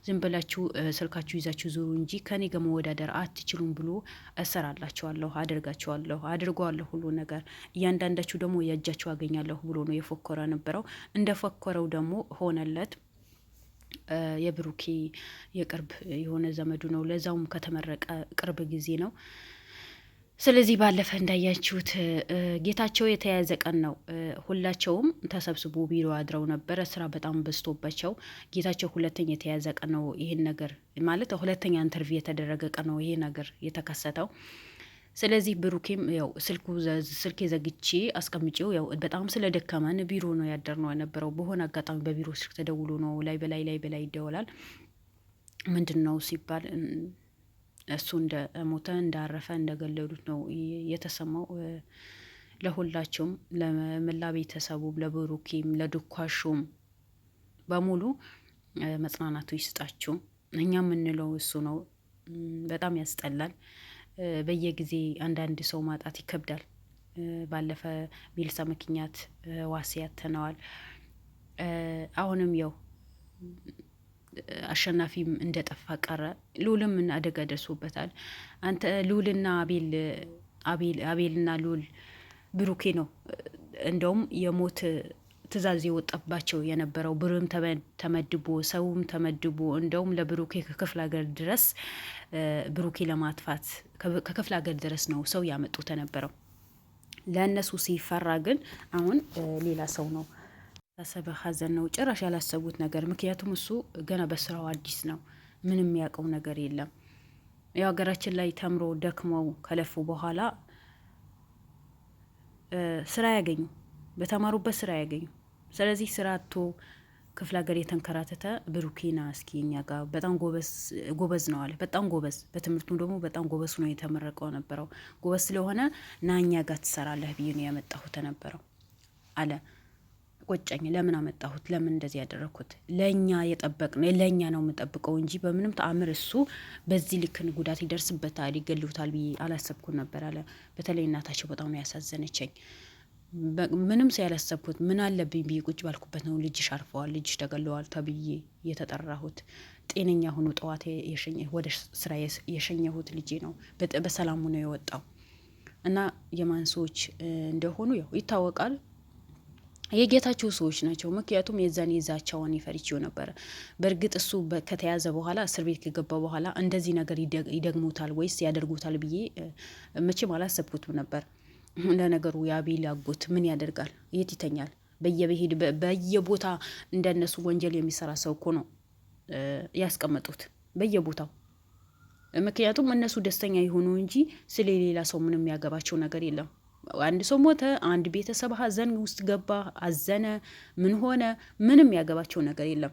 ዝም ብላችሁ ስልካችሁ ይዛችሁ ዙሩ እንጂ ከኔ ጋር መወዳደር አትችሉም ብሎ እሰራላችኋለሁ፣ አድርገዋለሁ ሁሉ ነገር እያንዳንዳችሁ ደግሞ የእጃችሁ አገኛለሁ ብሎ ነው የፎከረ ነበረው። እንደፎከረው ደግሞ ሆነለት። የብሩኬ የቅርብ የሆነ ዘመዱ ነው፣ ለዛውም ከተመረቀ ቅርብ ጊዜ ነው። ስለዚህ ባለፈ እንዳያችሁት ጌታቸው የተያያዘ ቀን ነው። ሁላቸውም ተሰብስቦ ቢሮ አድረው ነበረ። ስራ በጣም በዝቶባቸው ጌታቸው ሁለተኛ የተያያዘ ቀን ነው። ይህን ነገር ማለት ሁለተኛ ኢንተርቪው የተደረገ ቀን ነው ይሄ ነገር የተከሰተው። ስለዚህ ብሩኬም ያው ስልኬ ዘግቼ አስቀምጬው ያው በጣም ስለደከመን ቢሮ ነው ያደርነው የነበረው። በሆነ አጋጣሚ በቢሮ ስልክ ተደውሎ ነው ላይ በላይ ይደወላል። ምንድን ነው ሲባል እሱ እንደ ሞተ እንዳረፈ እንደገለሉት ነው የተሰማው። ለሁላቸውም ለመላ ቤተሰቡም ለብሩኬም ለድኳሹም በሙሉ መጽናናቱ ይስጣችሁ። እኛ የምንለው እሱ ነው። በጣም ያስጠላል። በየጊዜ አንዳንድ ሰው ማጣት ይከብዳል። ባለፈ ቢልሳ ምክንያት ዋሴ ያተነዋል። አሁንም ያው አሸናፊም እንደጠፋ ቀረ። ሉልም አደጋ ደርሶበታል። አንተ ሉልና አቤልና ሉል ብሩኬ ነው እንደውም የሞት ትእዛዝ የወጣባቸው የነበረው። ብርም ተመድቦ ሰውም ተመድቦ እንደውም ለብሩኬ ከክፍለ ሀገር ድረስ ብሩኬ ለማጥፋት ከክፍለ ሀገር ድረስ ነው ሰው ያመጡት የነበረው። ለእነሱ ሲፈራ ግን አሁን ሌላ ሰው ነው ታሰበ ሀዘን ነው። ጭራሽ ያላሰቡት ነገር። ምክንያቱም እሱ ገና በስራው አዲስ ነው። ምንም የሚያውቀው ነገር የለም። ያው ሀገራችን ላይ ተምሮ ደክመው ከለፉ በኋላ ስራ ያገኙ፣ በተማሩበት ስራ ያገኙ። ስለዚህ ስራ አቶ ክፍለ ሀገር የተንከራተተ ብሩኬና እስኪ እኛ ጋር በጣም ጎበዝ ነው አለ። በጣም ጎበዝ፣ በትምህርቱ ደግሞ በጣም ጎበዝ ነው የተመረቀው ነበረው። ጎበዝ ስለሆነ ና እኛ ጋር ትሰራለህ ብዬ ነው ያመጣሁት ነበረው አለ። ቆጨኝ። ለምን አመጣሁት? ለምን እንደዚህ ያደረኩት? ለኛ የጠበቅነው ለኛ ነው የምጠብቀው እንጂ በምንም ተአምር እሱ በዚህ ልክን ጉዳት ይደርስበታል ይገሉታል ብዬ አላሰብኩት ነበር አለ። በተለይ እናታቸው በጣም ነው ያሳዘነችኝ። ምንም ያላሰብኩት ምን አለብኝ ብዬ ቁጭ ባልኩበት ነው ልጅሽ አርፈዋል፣ ልጅሽ ተገለዋል ተብዬ የተጠራሁት። ጤነኛ ሆኖ ጠዋት ወደ ስራ የሸኘሁት ልጄ ነው። በሰላሙ ነው የወጣው እና የማን ሰዎች እንደሆኑ ያው ይታወቃል። የጌታቸው ሰዎች ናቸው። ምክንያቱም የዛን የዛቻውን ይፈርችው ነበረ። በእርግጥ እሱ ከተያዘ በኋላ እስር ቤት ከገባ በኋላ እንደዚህ ነገር ይደግሙታል ወይስ ያደርጉታል ብዬ መቼም አላሰብኩትም ነበር። ለነገሩ የአቤል አጎት ምን ያደርጋል? የት ይተኛል? በየቦታ እንደነሱ ወንጀል የሚሰራ ሰው እኮ ነው ያስቀመጡት በየቦታው። ምክንያቱም እነሱ ደስተኛ የሆኑ እንጂ ስለሌላ ሰው ምንም ያገባቸው ነገር የለም። አንድ ሰው ሞተ፣ አንድ ቤተሰብ ሀዘን ውስጥ ገባ፣ አዘነ፣ ምን ሆነ፣ ምንም ያገባቸው ነገር የለም።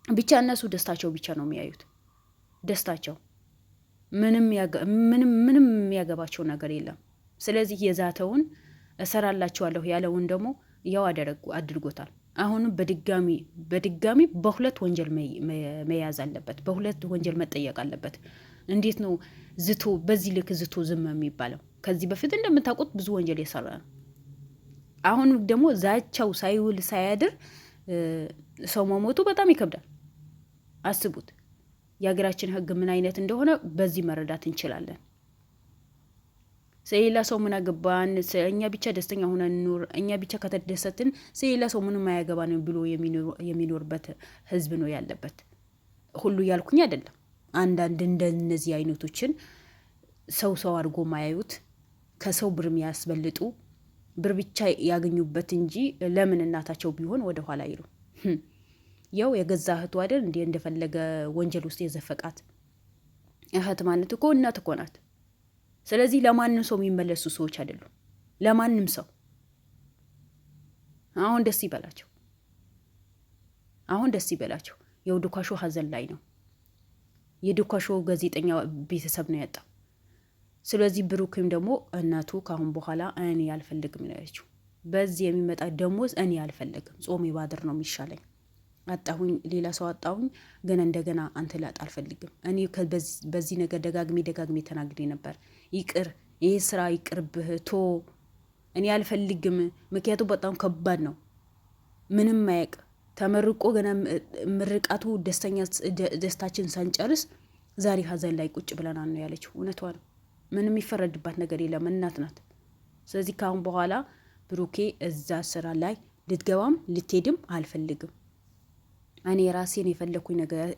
ብቻ እነሱ ደስታቸው ብቻ ነው የሚያዩት። ደስታቸው ምንም የሚያገባቸው ነገር የለም። ስለዚህ የዛተውን እሰራላችኋለሁ ያለውን ደግሞ ያው አድርጎታል። አሁንም በድጋሚ በሁለት ወንጀል መያዝ አለበት፣ በሁለት ወንጀል መጠየቅ አለበት። እንዴት ነው ዝቶ በዚህ ልክ ዝቶ ዝም የሚባለው? ከዚህ በፊት እንደምታውቁት ብዙ ወንጀል የሰራ ነው። አሁን ደግሞ ዛቻው ሳይውል ሳያድር ሰው መሞቱ በጣም ይከብዳል። አስቡት የሀገራችን ሕግ ምን አይነት እንደሆነ በዚህ መረዳት እንችላለን። ስለሌላ ሰው ምን አገባን፣ እኛ ብቻ ደስተኛ ሆነን ኑር፣ እኛ ብቻ ከተደሰትን ስለሌላ ሰው ምንም አያገባን ብሎ የሚኖርበት ህዝብ ነው ያለበት። ሁሉ ያልኩኝ አይደለም። አንዳንድ እንደነዚህ አይነቶችን ሰው አድርጎ ማያዩት ከሰው ብር የሚያስበልጡ ብር ብቻ ያገኙበት እንጂ ለምን እናታቸው ቢሆን ወደ ኋላ ይሉ። ያው የገዛ እህቱ አይደል እንዴ እንደፈለገ ወንጀል ውስጥ የዘፈቃት። እህት ማለት እኮ እናት እኮ ናት። ስለዚህ ለማንም ሰው የሚመለሱ ሰዎች አይደሉም። ለማንም ሰው አሁን ደስ ይበላቸው። የዱካሾ ሀዘን ላይ ነው። የዱካሾ ጋዜጠኛ ቤተሰብ ነው ያጣው። ስለዚህ ብሩክም ደግሞ እናቱ ካሁን በኋላ እኔ አልፈልግም ነው ያለችው። በዚህ የሚመጣ ደሞዝ እኔ አልፈልግም፣ ጾም ባድር ነው የሚሻለኝ። አጣሁኝ፣ ሌላ ሰው አጣሁኝ፣ ግን እንደገና አንተ ላጣ አልፈልግም። እኔ በዚህ ነገር ደጋግሜ ተናግሬ ነበር። ይቅር፣ ይህ ስራ ይቅርብህ፣ ቶ እኔ አልፈልግም። ምክንያቱም በጣም ከባድ ነው። ምንም ማያቅ ተመርቆ ገና ምርቃቱ ደስታችን ሳንጨርስ ዛሬ ሀዘን ላይ ቁጭ ብለናል ነው ያለችው። እውነቷ ነው። ምንም የሚፈረድባት ነገር የለም። እናት ናት። ስለዚህ ካሁን በኋላ ብሩኬ እዛ ስራ ላይ ልትገባም ልትሄድም አልፈልግም። እኔ ራሴን የፈለኩኝ ነገር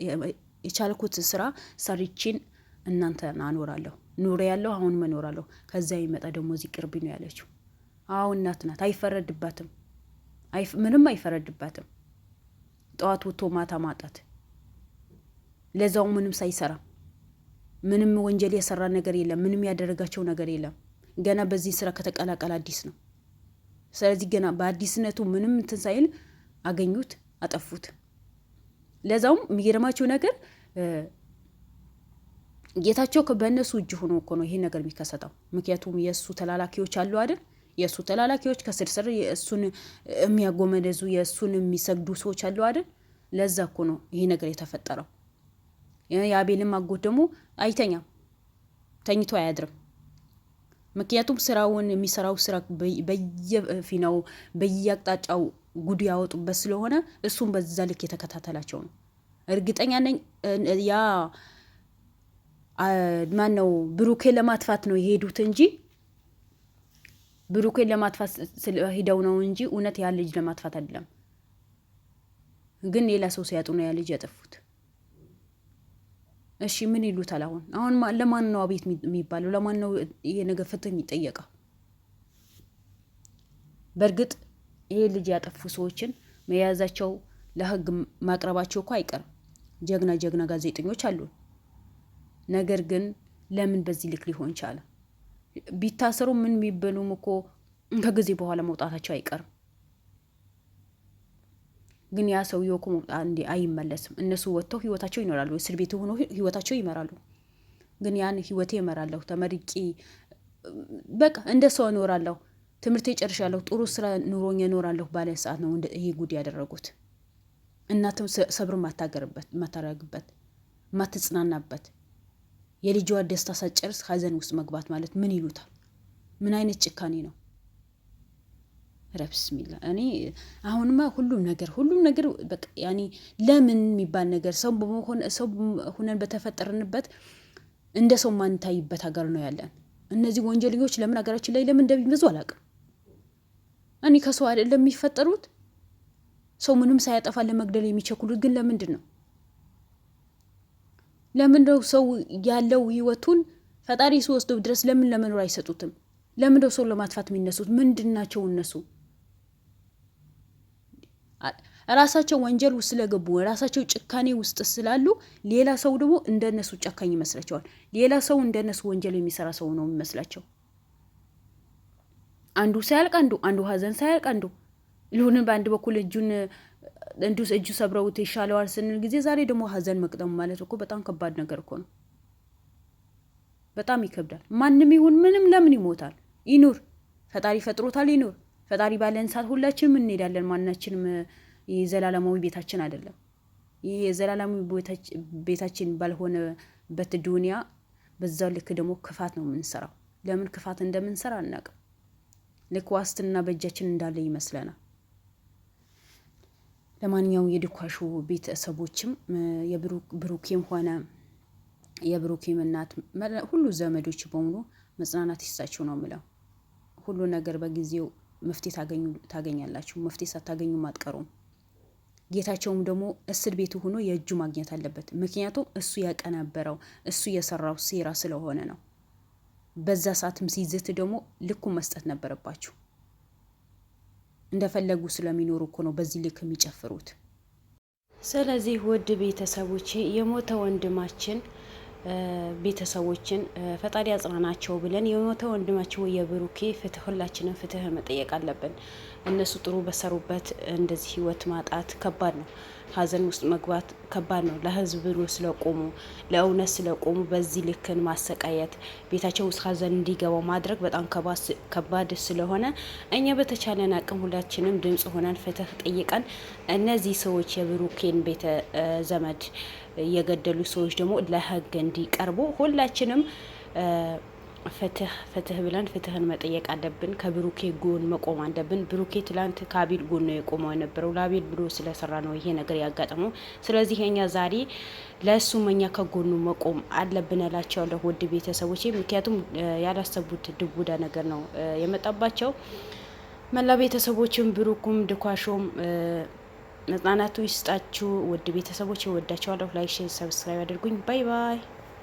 የቻልኩት ስራ ሰርቼን እናንተን አኖራለሁ። ኑሬ ያለሁ አሁን መኖራለሁ። ከዛ ይመጣ ደግሞ እዚህ ቅርቢ ነው ያለችው። አሁን እናት ናት። አይፈረድባትም። ምንም አይፈረድባትም። ጠዋት ወጥቶ ማታ ማጣት፣ ለዛው ምንም ሳይሰራ ምንም ወንጀል የሰራ ነገር የለም። ምንም ያደረጋቸው ነገር የለም። ገና በዚህ ስራ ከተቀላቀለ አዲስ ነው። ስለዚህ ገና በአዲስነቱ ምንም እንትን ሳይል አገኙት፣ አጠፉት። ለዛውም የሚገርማቸው ነገር ጌታቸው በእነሱ እጅ ሆኖ እኮ ነው ይሄ ነገር የሚከሰተው። ምክንያቱም የእሱ ተላላኪዎች አሉ አይደል? የእሱ ተላላኪዎች ከስር የእሱን የሚያጎመደዙ የእሱን የሚሰግዱ ሰዎች አሉ አይደል? ለዛ እኮ ነው ይሄ ነገር የተፈጠረው። የአቤልም አጎት ደግሞ አይተኛም፣ ተኝቶ አያድርም። ምክንያቱም ስራውን የሚሰራው ስራ በየፊናው በየአቅጣጫው ጉድ ያወጡበት ስለሆነ እሱም በዛ ልክ የተከታተላቸው ነው። እርግጠኛ ነኝ ያ ማን ነው ብሩኬን ለማጥፋት ነው የሄዱት እንጂ ብሩኬን ለማጥፋት ሄደው ነው እንጂ እውነት ያ ልጅ ለማጥፋት አይደለም። ግን ሌላ ሰው ሲያጡ ነው ያ ልጅ ያጠፉት። እሺ ምን ይሉታል? አሁን ለማን ነው አቤት የሚባለው? ለማን ነው ይሄ ነገር ፍትህ የሚጠየቀው? በእርግጥ ይሄ ልጅ ያጠፉ ሰዎችን መያዛቸው ለህግ ማቅረባቸው እኮ አይቀርም። ጀግና ጋዜጠኞች አሉ። ነገር ግን ለምን በዚህ ልክ ሊሆን ቻለ? ቢታሰሩ ምን የሚበሉም እኮ ከጊዜ በኋላ መውጣታቸው አይቀርም። ግን ያ ሰውዬው እኮ መውጣት አይመለስም። እነሱ ወጥተው ህይወታቸው ይኖራሉ። እስር ቤት ሆነው ህይወታቸው ይመራሉ። ግን ያን ህይወቴ እመራለሁ፣ ተመርቄ በቃ እንደ ሰው እኖራለሁ፣ ትምህርቴ ጨርሻለሁ፣ ጥሩ ስራ ኑሮኝ እኖራለሁ ባለ ሰዓት ነው ይሄ ጉድ ያደረጉት። እናትም ሰብር ማታረግበት ማትጽናናበት የልጇ ደስታ ሳጨርስ ሀዘን ውስጥ መግባት ማለት ምን ይሉታል? ምን አይነት ጭካኔ ነው? ረብስሚላ እኔ አሁንማ ሁሉም ነገር በቃ ያኔ ለምን የሚባል ነገር ሰው ሆነን በተፈጠርንበት እንደ ሰው ማንታይበት ሀገር ነው ያለን። እነዚህ ወንጀለኞች ለምን ሀገራችን ላይ ለምን እንደሚበዙ አላውቅም። እኔ ከሰው አይደለም የሚፈጠሩት። ሰው ምንም ሳያጠፋ ለመግደል የሚቸኩሉት ግን ለምንድን ነው? ለምንድነው ሰው ያለው ህይወቱን ፈጣሪ ሲወስደው ድረስ ለምን ለመኖር አይሰጡትም? ለምንድነው ሰው ለማጥፋት የሚነሱት? ምንድናቸው እነሱ? ራሳቸው ወንጀል ውስጥ ስለገቡ ራሳቸው ጭካኔ ውስጥ ስላሉ ሌላ ሰው ደግሞ እንደነሱ ጨካኝ ይመስላቸዋል። ሌላ ሰው እንደነሱ ወንጀል የሚሰራ ሰው ነው የሚመስላቸው። አንዱ ሳያልቅ አንዱ ሀዘን ሳያልቅ አንዱ ልሁንን በአንድ በኩል እጁ ሰብረውት ይሻለዋል ስንል ጊዜ ዛሬ ደግሞ ሀዘን መቅጠሙ ማለት እኮ በጣም ከባድ ነገር እኮ ነው። በጣም ይከብዳል። ማንም ይሁን ምንም ለምን ይሞታል? ይኑር። ፈጣሪ ፈጥሮታል፣ ይኑር። ፈጣሪ ባለን ሰዓት ሁላችንም እንሄዳለን። ማናችንም የዘላለማዊ ቤታችን አይደለም። ይህ የዘላለማዊ ቤታችን ባልሆነበት ዱንያ በዛው ልክ ደግሞ ክፋት ነው የምንሰራው። ለምን ክፋት እንደምንሰራ አናውቅም። ልክ ዋስትና በእጃችን እንዳለ ይመስለናል። ለማንኛውም የድኳሹ ቤተሰቦችም የብሩኬም ሆነ የብሩኬም እናት ሁሉ ዘመዶች በሙሉ መጽናናት ይስጣችሁ ነው የምለው። ሁሉ ነገር በጊዜው መፍትሄ ታገኛላችሁ። መፍትሄ ሳታገኙም አትቀሩም። ጌታቸውም ደግሞ እስር ቤቱ ሆኖ የእጁ ማግኘት አለበት። ምክንያቱም እሱ ያቀናበረው እሱ የሰራው ሴራ ስለሆነ ነው። በዛ ሰዓትም ሲዝት ደግሞ ልኩ መስጠት ነበረባችሁ። እንደፈለጉ ስለሚኖሩ እኮ ነው በዚህ ልክ የሚጨፍሩት። ስለዚህ ውድ ቤተሰቦቼ የሞተ ወንድማችን ቤተሰቦችን ፈጣሪ ያጽናናቸው ብለን የሞተ ወንድማችን የብሩኬ ፍትህ ሁላችንም ፍትህ መጠየቅ አለብን። እነሱ ጥሩ በሰሩበት እንደዚህ ህይወት ማጣት ከባድ ነው። ሀዘን ውስጥ መግባት ከባድ ነው። ለህዝብ ብሎ ስለቆሙ ለእውነት ስለቆሙ በዚህ ልክን ማሰቃየት ቤታቸው ውስጥ ሀዘን እንዲገባው ማድረግ በጣም ከባድ ስለሆነ እኛ በተቻለን አቅም ሁላችንም ድምጽ ሆነን ፍትህ ጠይቀን እነዚህ ሰዎች የብሩኬን ቤተ ዘመድ የገደሉ ሰዎች ደግሞ ለህግ እንዲቀርቡ ሁላችንም ፍትህ ብለን ፍትህን መጠየቅ አለብን። ከብሩኬ ጎን መቆም አለብን። ብሩኬ ትላንት ከአቤል ጎን ነው የቆመው የነበረው። ለአቤል ብሎ ስለሰራ ነው ይሄ ነገር ያጋጠመው። ስለዚህ እኛ ዛሬ ለእሱም እኛ ከጎኑ መቆም አለብን እላቸዋለሁ ውድ ቤተሰቦች። ምክንያቱም ያላሰቡት ድቡዳ ነገር ነው የመጣባቸው። መላ ቤተሰቦችም ብሩኩም ድኳሾም መጽናናቱ ይስጣችሁ ውድ ቤተሰቦች። እወዳቸዋለሁ። ላይክ፣ ሼር፣ ሰብስክራይብ አድርጉኝ። ባይ ባይ።